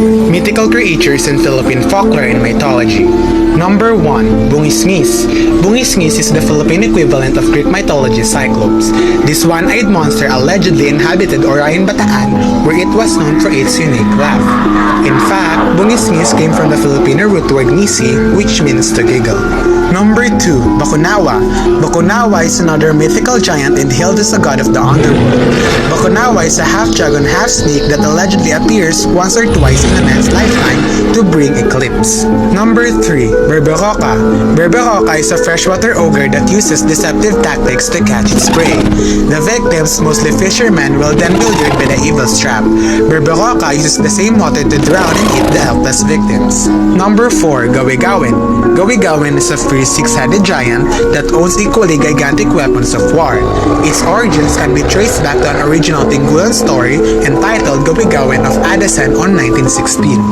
Mythical creatures in Philippine folklore and mythology. Number 1. Bungis-ngis. Bungis-ngis is the Philippine equivalent of Greek mythology Cyclops. This one-eyed monster allegedly inhabited Orayan, Bataan, where it was known for its unique laugh. In fact, Bungis-ngis came from the Filipino root word ngisi, which means to giggle. Number 2. Bakunawa. Bakunawa is another mythical giant and hailed as a god of the underworld. Bakunawa is a half-dragon, half-snake that allegedly appears once or twice in a man's lifetime to bring eclipse. Number 3. Berberoka. Berberoka is a freshwater ogre that uses deceptive tactics to catch its prey. The victims, mostly fishermen, will then be lured by the evil's trap. Berberoka uses the same method to drown and eat the helpless victims. Number 4. Gawigawin. Gawigawin is a free six-headed giant that owns equally gigantic weapons of war. Its origins can be traced back to an original Tingulan story entitled Gawigawin of Adasan on 1916.